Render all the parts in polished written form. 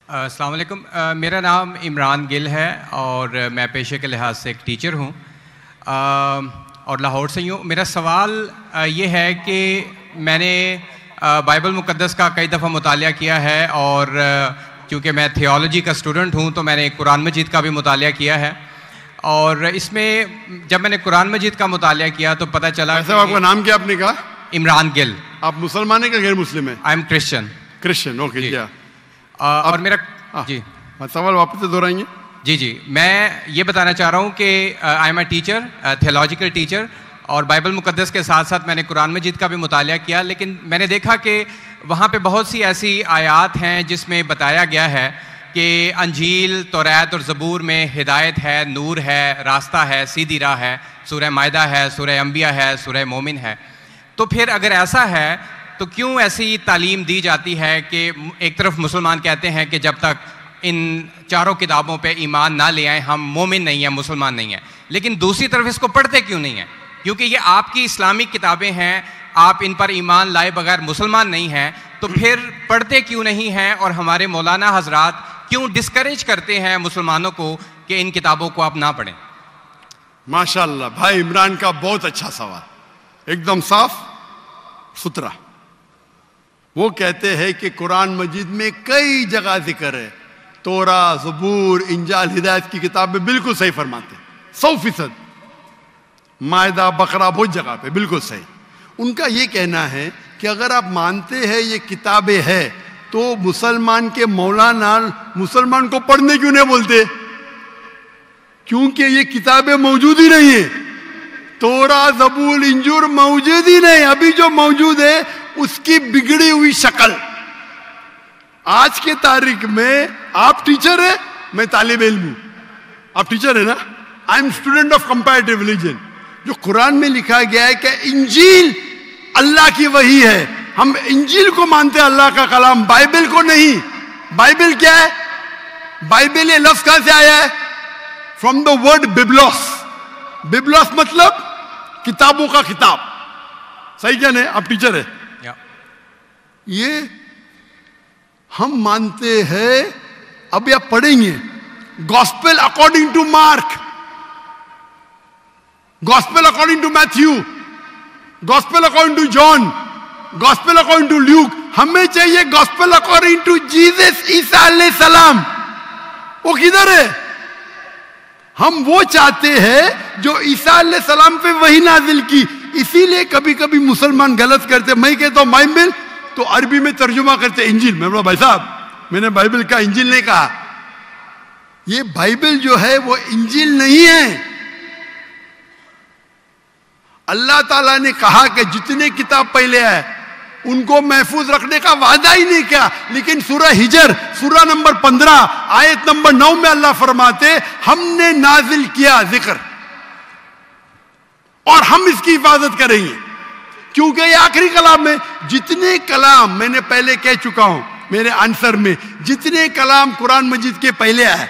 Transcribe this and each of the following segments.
अस्सलाम वालेकुम। मेरा नाम इमरान गिल है और मैं पेशे के लिहाज से एक टीचर हूँ और लाहौर से ही हूँ। मेरा सवाल ये है कि मैंने बाइबल मुक़द्दस का कई दफ़ा मुतालिया किया है और क्योंकि मैं थियोलॉजी का स्टूडेंट हूँ तो मैंने कुरान मजीद का भी मुतालिया किया है और इसमें जब मैंने कुरान मजीद का मुतालिया किया तो पता चला। आपका नाम क्या आपने कहा? इमरान गिल। आप मुसलमान हैं कि गैर मुस्लिम हैं? I am Christian. Christian, okay. क्या और मेरा जी सवाल वापस से दोहराएंगे? जी, मैं ये बताना चाह रहा हूँ कि I am a teacher, theological teacher, और बाइबल मुक़द्दस के साथ साथ मैंने कुरान मजीद का भी मुतालिया किया, लेकिन मैंने देखा कि वहाँ पे बहुत सी ऐसी आयात हैं जिसमें बताया गया है कि अंजील, तौरात और ज़बूर में हिदायत है, नूर है, रास्ता है, सीधी राह है, सूरह मायदा है, सूरह अंबिया है, सूरह मोमिन है। तो फिर अगर ऐसा है तो क्यों ऐसी तालीम दी जाती है कि एक तरफ मुसलमान कहते हैं कि जब तक इन चारों किताबों पे ईमान ना ले आए हम मोमिन नहीं हैं, मुसलमान नहीं हैं, लेकिन दूसरी तरफ इसको पढ़ते क्यों नहीं हैं? क्योंकि ये आपकी इस्लामिक किताबें हैं, आप इन पर ईमान लाए बगैर मुसलमान नहीं हैं, तो फिर पढ़ते क्यों नहीं हैं? और हमारे मौलाना हजरात क्यों डिस्करेज करते हैं मुसलमानों को कि इन किताबों को आप ना पढ़ें? माशाअल्लाह, भाई इमरान का बहुत अच्छा सवाल, एकदम साफ सुथरा। वो कहते हैं कि कुरान मजीद में कई जगह जिक्र है, तोरा, ज़बूर, इंजाल, हिदायत की किताब में बिल्कुल सही फरमाते, 100%। मायदा, बकरा, बहुत जगह पे बिल्कुल सही। उनका ये कहना है कि अगर आप मानते हैं ये किताबें हैं तो मुसलमान के मौलाना मुसलमान को पढ़ने क्यों नहीं बोलते? क्योंकि ये किताबें मौजूद ही नहीं है। तोरा, ज़बूर, इंजूर मौजूद ही नहीं। अभी जो मौजूद है उसकी बिगड़ी हुई शक्ल। आज के तारीख में आप टीचर है, मैं तालिब इल्म हूं। आप टीचर है ना? I am student of comparative religion. जो कुरान में लिखा गया है कि इंजील अल्लाह की वही है, हम इंजील को मानते हैं, अल्लाह का कलाम, बाइबल को नहीं। बाइबल क्या है? बाइबल ये लफ्ज कहां से आया है? From the word biblos. Biblos मतलब किताबों का किताब। सही क्या नहीं? आप टीचर है। ये हम मानते हैं। अभी आप पढ़ेंगे gospel according to Mark, gospel according to Matthew, gospel according to John, gospel according to Luke. हमें चाहिए गॉस्पेल अकॉर्डिंग टू जीसस ईसा अलैहि सलाम। वो किधर है? हम वो चाहते हैं जो ईसा अलैहि सलाम पे वही नाजिल की। इसीलिए कभी कभी मुसलमान गलत करते। मैं कहता हूं बाइबल, तो अरबी में तर्जुमा करते इंजील। मैं बोला भाई साहब, मैंने बाइबल का इंजील नहीं कहा। ये बाइबल जो है वो इंजील नहीं है। अल्लाह ताला ने कहा कि जितने किताब पहले है उनको महफूज रखने का वादा ही नहीं किया। लेकिन सूरह हिजर, सूरह नंबर 15 आयत नंबर 9 में अल्लाह फरमाते हमने नाजिल किया जिक्र और हम इसकी हिफाजत करेंगे, क्योंकि ये आखिरी कलाम है। जितने कलाम मैंने पहले कह चुका हूं मेरे आंसर में, जितने कलाम कुरान मजीद के पहले आए,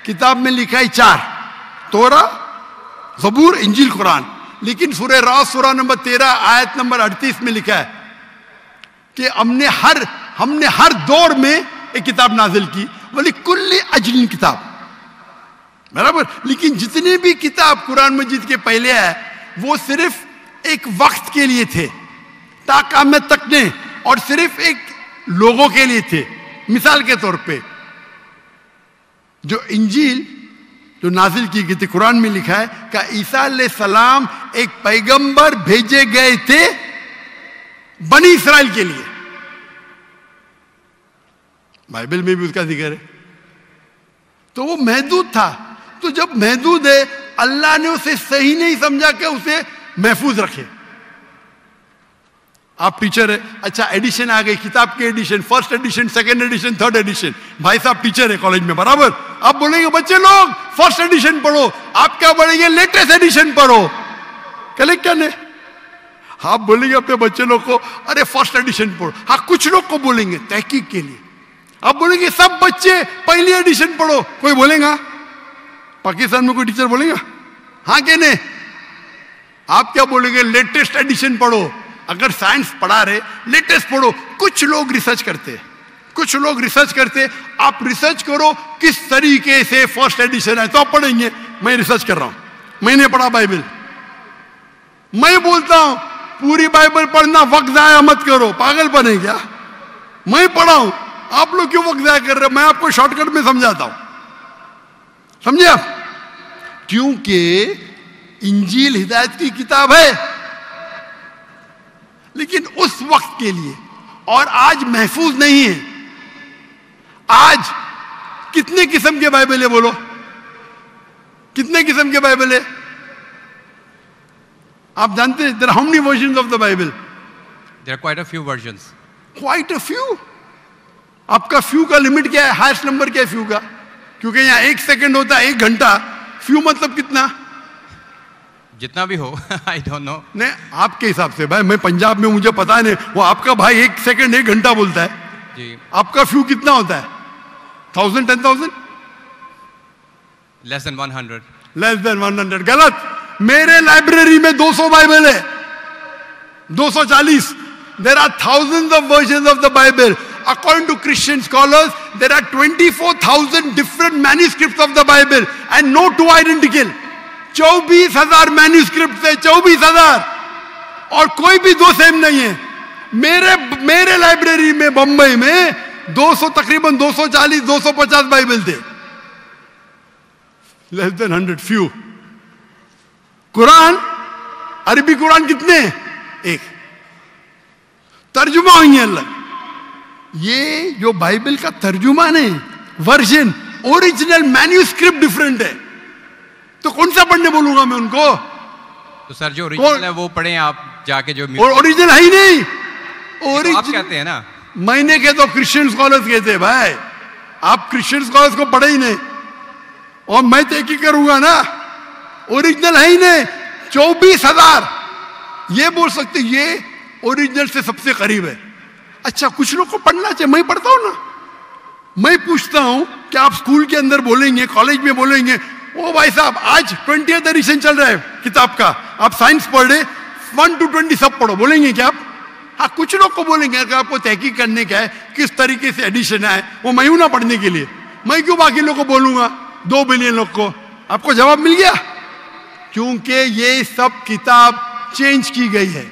किताब में लिखा है 4, तोरा, ज़बूर, इंजील, कुरान। लेकिन सूरह रास सूरह नंबर 13 आयत नंबर 38 में लिखा है कि हमने हर दौर में एक किताब नाजिल की, बोली कुल्ली अजलिन किताब, बराबर। लेकिन जितने भी किताब कुरान मजीद के पहले आए वो सिर्फ एक वक्त के लिए थे, ताक़यामत तक ने, और सिर्फ एक लोगों के लिए थे। मिसाल के तौर पे जो इंजील जो नाजिल की गई थी, कुरान में लिखा है कि ईसा अलैहिस्सलाम एक पैगंबर भेजे गए थे बनी इस्राइल के लिए। बाइबल में भी उसका जिक्र है। तो वो महदूद था। तो जब महदूद है, अल्लाह ने उसे सही नहीं समझा कि उसे महफूज रखे। आप टीचर है, अच्छा एडिशन आ गई, किताब के edition, first edition, second edition, third edition. भाई साहब टीचर है कॉलेज में, बराबर। आप बोलेंगे बच्चे लोग फर्स्ट एडिशन पढ़ो, आप क्या बोलेंगे लेटेस्ट एडिशन पढ़ो। कल क्या ने आप बोलेंगे अपने बच्चे लोग को अरे फर्स्ट एडिशन पढ़ो। हाँ, कुछ लोग को बोलेंगे तहकीक के लिए। आप बोलेंगे सब बच्चे पहली एडिशन पढ़ो, कोई बोलेगा? पाकिस्तान में कोई टीचर बोलेगा? हाँ के नहीं? आप क्या बोलेंगे? लेटेस्ट एडिशन पढ़ो। अगर साइंस पढ़ा रहे लेटेस्ट पढ़ो। कुछ लोग रिसर्च करते हैं, कुछ लोग रिसर्च करते, आप रिसर्च करो किस तरीके से फर्स्ट एडिशन है तो आप पढ़ेंगे। मैं रिसर्च कर रहा हूं, मैंने पढ़ा बाइबल। मैं बोलता हूं पूरी बाइबल पढ़ना वक्त जाया मत करो, पागलपन है क्या? मैं पढ़ा हूं, आप लोग क्यों वक्त जाया कर रहे हो? मैं आपको शॉर्टकट में समझाता हूं, समझे आप? क्योंकि इंजील हिदायत की किताब है, लेकिन उस वक्त के लिए, और आज महफूज नहीं है। आज कितने किस्म के बाइबल है? बोलो, कितने किस्म के बाइबल है? आप जानते हैं? There are how many versions of the Bible? There are quite a few versions. Quite a few? आपका फ्यू का लिमिट क्या है? हाईएस्ट नंबर क्या है फ्यू का? क्योंकि यहां 1 सेकंड होता है 1 घंटा। फ्यू मतलब कितना? जितना भी हो। I don't know. नहीं, आपके हिसाब से भाई, मैं पंजाब में, मुझे पता नहीं। वो आपका भाई 1 सेकंड 1 घंटा बोलता है जी। आपका फ्यू कितना होता है? 1000, 10,000? Less than 100। Less than 100। गलत। मेरे लाइब्रेरी में 200 बाइबल है, 240। There are thousands of versions of the Bible. According to Christian scholars, there are 24,000 different manuscripts of the Bible and no two identical. 24,000 manuscript है, 24,000, और कोई भी दो सेम नहीं है। मेरे लाइब्रेरी में बंबई में 200, तकरीबन 240, 250 बाइबल थे। Less than 100, few. कुरान, अरबी कुरान कितने? 1। तर्जुमा हुई है अलग। ये जो बाइबल का तर्जुमान है, वर्जन, ओरिजिनल मैन्यूस्क्रिप्ट डिफरेंट है। तो कौन सा पढ़ने बोलूंगा मैं उनको? तो सर जो ओरिजिनल है वो पढ़ें आप जाके। जो ओरिजिनल है ही नहीं। तो आप कहते हैं ना, मैंने कहे तो क्रिश्चियन स्कॉलर्स कहते हैं। भाई आप क्रिश्चियन स्कॉलर्स को पढ़े ही नहीं, और मैं तो एक ही करूंगा ना। ओरिजिनल है ही नहीं। 24,000 ये बोल सकते ये ओरिजिनल से सबसे करीब है। अच्छा, कुछ लोग को पढ़ना चाहिए, मैं पढ़ता हूं ना। मैं पूछता हूं कि आप स्कूल के अंदर बोलेंगे, कॉलेज में बोलेंगे, ओ भाई साहब आज 20th एडिशन चल रहा है किताब का, आप साइंस पढ़ रहे, 1 to 20 सब पढ़ो, बोलेंगे क्या आप? हाँ, कुछ लोग को बोलेंगे। अगर आपको तहकीक करने का है किस तरीके से एडिशन है, वो मैं हूं ना पढ़ने के लिए, मैं क्यों बाकी लोग को बोलूंगा? 2 बिलियन लोग को। आपको जवाब मिल गया? क्योंकि ये सब किताब चेंज की गई है।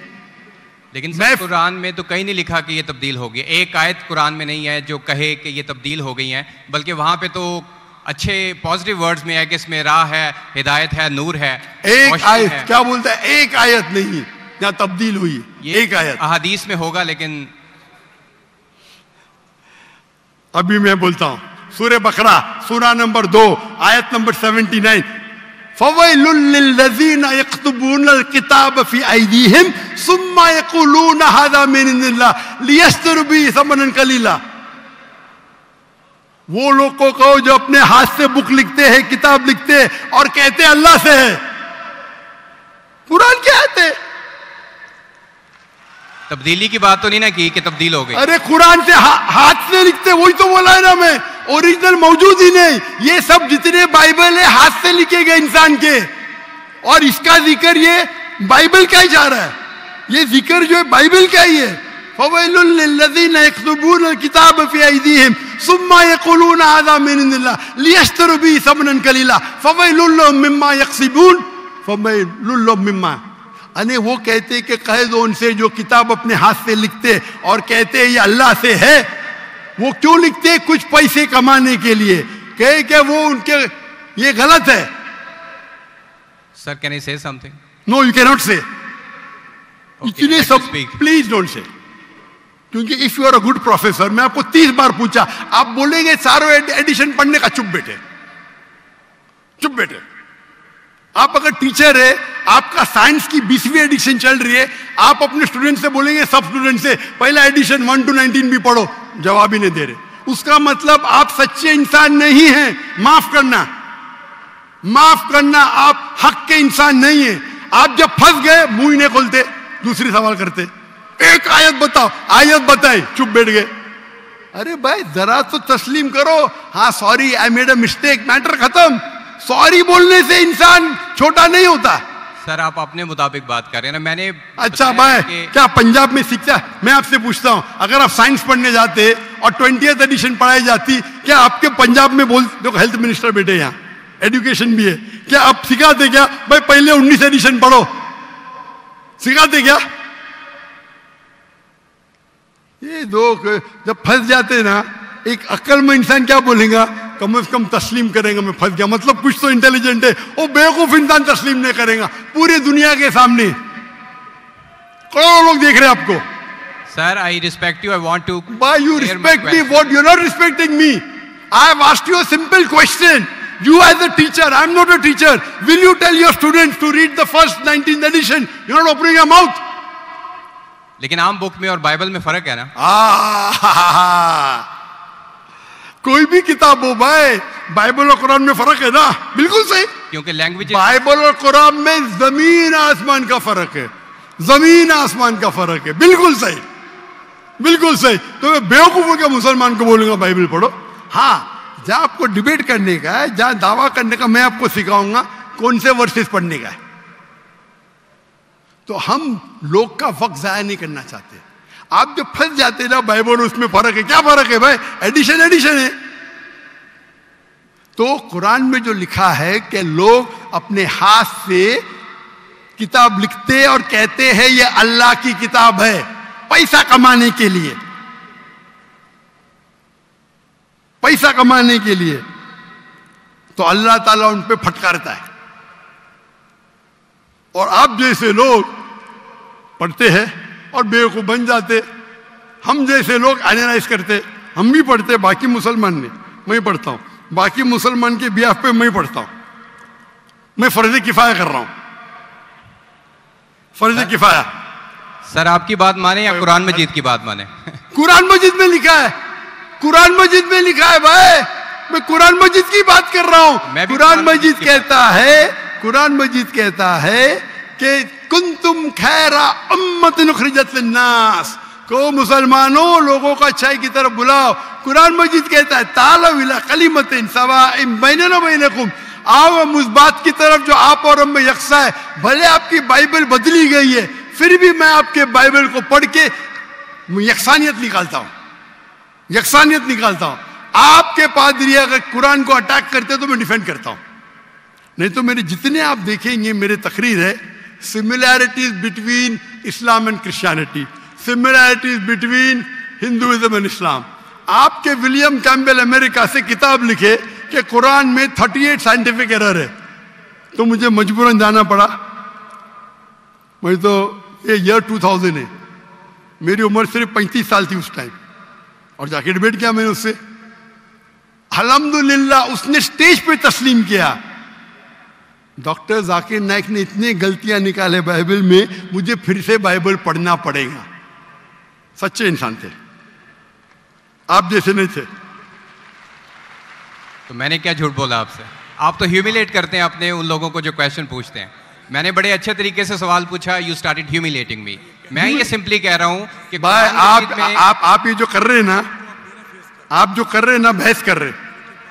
लेकिन सर कुरान में तो कहीं नहीं लिखा कि ये तब्दील हो गई। एक आयत कुरान में नहीं है जो कहे कि ये तब्दील हो गई है, बल्कि वहां पे तो अच्छे पॉजिटिव वर्ड्स में है कि इसमें राह है, हिदायत है, नूर है। एक आयत क्या बोलता है? एक आयत नहीं जहां तब्दील हुई, एक आयत अहादीस में होगा। लेकिन अभी मैं बोलता हूं, सूरह बकरा, सूरा नंबर 2, आयत नंबर 79। फवैलुल लिल्लज़ीना यक्तुबूनल किताब फी अयदीहिम सुम्मा यक़ूलूना हाज़ा मिन इंदिल्लाह लियश्तरू बिही समनन कलीला। वो लोग को कहो जो अपने हाथ से बुक लिखते हैं, किताब लिखते हैं, और कहते हैं अल्लाह से है। कुरान क्या है? तब्दीली की बात तो नहीं ना की कि तब्दील हो गई। अरे कुरान से हाथ से लिखते, वही तो बोला है ना मैं। ओरिजिनल मौजूद ही नहीं। ये सब जितने बाइबल है हाथ से लिखे गए इंसान के, और इसका जिक्र ये बाइबल का ही जा रहा है। ये जिक्र जो है बाइबल का ही है। फवैलुल लिल्लज़ीना यक्तुबूनल किताब फी अयदीहिम सुम्मा यक़ूलूना हाज़ा मिन इंदिल्लाह लियश्तरू बिही समनन कलीला फवैलुल लहुम मिम्मा यक्सिबून फवैलुल लहुम मिम्मा। अने वो कहते कि कह दो उनसे जो किताब अपने हाथ से लिखते और कहते ये अल्लाह से है। वो क्यों लिखते? कुछ पैसे कमाने के लिए। कहे कि वो उनके ये गलत है। Sir can I say something? No, you can not say. इतने सब प्लीज डोंट से। क्योंकि if you are a good professor, मैं आपको 30 बार पूछा, आप बोलेंगे सारों एडिशन पढ़ने का, चुप बैठे, चुप बैठे। आप अगर टीचर है, आपका साइंस की 20वीं एडिशन चल रही है, आप अपने स्टूडेंट से बोलेंगे, सब स्टूडेंट से पहला एडिशन 1 to 19 भी पढ़ो, जवाब ही नहीं दे रहे। उसका मतलब आप सच्चे इंसान नहीं हैं। माफ करना, माफ करना, आप हक के इंसान नहीं है। आप जब फंस गए मुंह ही नहीं खोलते, दूसरी सवाल करते। एक आयत बताओ, आयत बताए, चुप बैठ गए। अरे भाई जरा तो तस्लीम करो, हाँ sorry I made a mistake, matter खत्म। सॉरी बोलने से इंसान छोटा नहीं होता। सर आप अपने मुताबिक बात कर रहे हैं ना, मैंने अच्छा भाई क्या पंजाब में सीखता है? मैं आपसे पूछता हूं, अगर आप साइंस पढ़ने जाते और 20th एडिशन पढ़ाई जाती, क्या आपके पंजाब में बोल देखो, हेल्थ मिनिस्टर बैठे यहाँ, एजुकेशन भी है, क्या आप सिखाते क्या भाई पहले 19 एडिशन पढ़ो? सिखाते क्या? ये लोग जब फंस जाते ना, एक अक्लमंद इंसान क्या बोलेगा, कम से कम तस्लीम करेगा मैं फंस गया, मतलब कुछ तो इंटेलिजेंट है। वो बेवकूफ इंसान तस्लीम नहीं करेगा पूरी दुनिया के सामने, करोड़ों लोग देख रहे हैं आपको। Sir, I respect you, I want to. Why you respect me? What? You're not respecting me. I have asked you a simple question. You as a teacher, I'm not a teacher. Will you tell your students to read the first 19th edition? You're not opening your mouth. लेकिन आम book में और Bible में फर्क है ना? कोई भी किताब हो भाई, बाइबल और कुरान में फर्क है ना? बिल्कुल सही, क्योंकि लैंग्वेज, बाइबल और कुरान में जमीन आसमान का फर्क है, जमीन आसमान का फर्क है। बिल्कुल सही, बिल्कुल सही। तो मैं बेवकूफों के मुसलमान को बोलूंगा बाइबल पढ़ो। हाँ, जहां आपको डिबेट करने का है, जहां दावा करने का, मैं आपको सिखाऊंगा कौन से वर्सेस पढ़ने का है। तो हम लोग का वक्त जाया नहीं करना चाहते। आप जब फंस जाते ना बाइबल, उसमें फर्क है, क्या फर्क है भाई? एडिशन एडिशन है। तो कुरान में जो लिखा है कि लोग अपने हाथ से किताब लिखते और कहते हैं ये अल्लाह की किताब है, पैसा कमाने के लिए, पैसा कमाने के लिए, तो अल्लाह ताला उन पे फटकारता है। और आप जैसे लोग पढ़ते हैं और बेवकूफ बन जाते, हम जैसे लोग एनालाइज करते, हम भी पढ़ते, बाकी मुसलमान ने, मैं पढ़ता हूं, बाकी मुसलमान के बिहाफ पे मैं पढ़ता हूं, मैं फर्ज किफाया कर रहा हूं, फर्ज किफाया। सर, आपकी बात माने या कुरान मजीद की बात माने? कुरान मजीद में लिखा है, कुरान मजीद में लिखा है भाई, मैं कुरान मजीद की बात कर रहा हूं। कुरान मजीद कहता है, कुरान मजीद कहता है कि कुंतुम खैरा उम्मतिन उखरिजत लिन्नास, को मुसलमानों लोगों को अच्छाई की तरफ बुलाओ। कुरान मजीद कहता है तालौ इला कलिमतिन सवाइन बैनना व बैनकुम, आओ हम उस बात की तरफ जो आप और हम में यकसा है। भले आपकी बाइबल बदली गई है, फिर भी मैं आपके बाइबल को पढ़ के यकसानियत निकालता हूं, यकसानियत निकालता हूं। आपके पादरी अगर कुरान को अटैक करते तो मैं डिफेंड करता हूं, नहीं तो मेरे जितने आप देखेंगे मेरे तकरीर है, similarities between Islam and Christianity, similarities between Hinduism and Islam. आपके विलियम कैम्पबेल अमेरिका से किताब लिखे कि कुरान में 38 साइंटिफिक एरर है, तो मुझे मजबूरन जाना पड़ा। मैं तो ये ईयर 2000 है, मेरी उम्र सिर्फ 35 साल थी उस टाइम, और जाके डिबेट किया मैंने उससे। अल्हम्दुलिल्लाह उसने स्टेज पे तस्लीम किया। डॉक्टर जाकिर नाइक ने इतने गलतियां निकाले बाइबल में, मुझे फिर से बाइबल पढ़ना पड़ेगा। सच्चे इंसान थे, आप जैसे नहीं थे। तो मैंने क्या झूठ बोला आपसे? आप तो ह्यूमिलेट करते हैं अपने उन लोगों को जो क्वेश्चन पूछते हैं। मैंने बड़े अच्छे तरीके से सवाल पूछा, यू स्टार्टेड ह्यूमिलेटिंग मी। मैं ये सिंपली कह रहा हूं कि भाई आप ये जो कर रहे हैं ना, आप जो कर रहे हैं ना, बहस कर रहे,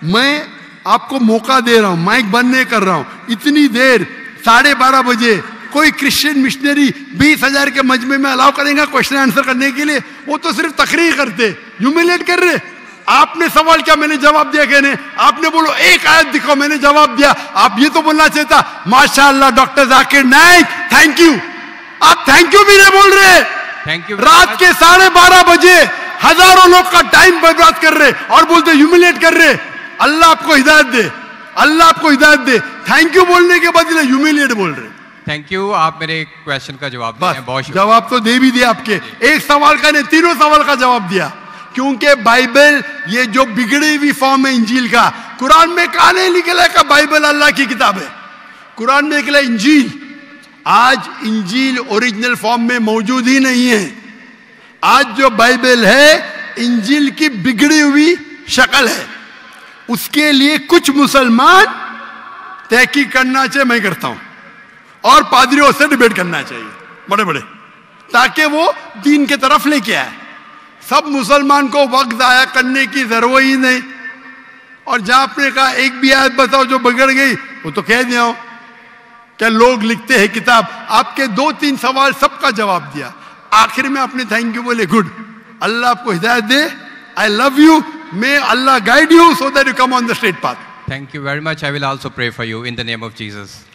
मैं आपको मौका दे रहा हूं, माइक बंद नहीं कर रहा हूं। इतनी देर 12:30 बजे कोई क्रिश्चियन मिशनरी 20,000 के मजमे में अलाउ करेगा क्वेश्चन आंसर करने के लिए? वो तो सिर्फ तकरीर करते, ह्यूमिलेट कर रहे। आपने सवाल किया, मैंने जवाब दिया। कहने आपने बोलो एक आयत दिखाओ, मैंने जवाब दिया। आप ये तो बोलना चाहिए था माशाअल्लाह doctor Zakir Naik thank you. आप थैंक यू भी नहीं बोल रहे। Thank you. रात के 12:30 बजे हजारों लोग का टाइम बर्बाद कर रहे और बोलते ह्यूमिलेट कर रहे। अल्लाह आपको हिदायत दे, अल्लाह आपको हिदायत दे। थैंक यू बोलने के बदले ह्यूमिलेट बोल रहे। थैंक यू, आप मेरे क्वेश्चन का जवाब दिया। बहुत जवाब तो दे भी दिया आपके, एक सवाल का नहीं, तीनों सवाल का जवाब दिया। क्योंकि बाइबल ये जो बिगड़ी हुई फॉर्म है इंजील का, कुरान में कहा नहीं निकला का बाइबल अल्लाह की किताब है, कुरान में निकला इंजील। आज इंजील ओरिजिनल फॉर्म में मौजूद ही नहीं है। आज जो बाइबल है इंजील की बिगड़ी हुई शक्ल है। उसके लिए कुछ मुसलमान तहकीक करना चाहिए, मैं करता हूं, और पादरियों से डिबेट करना चाहिए बड़े बड़े, ताकि वो दीन के तरफ लेके आए। सब मुसलमान को वक्त जाया करने की जरूरत ही नहीं। और जहां आपने कहा एक भी आयत बताओ जो बिगड़ गई, वो तो कह दिया क्या लोग लिखते हैं किताब। आपके 2-3 सवाल सबका जवाब दिया। आखिर में आपने थैंक यू बोले, गुड, अल्लाह आपको हिदायत दे। I love you. May Allah guide you so that you come on the straight path. Thank you very much. I will also pray for you in the name of Jesus.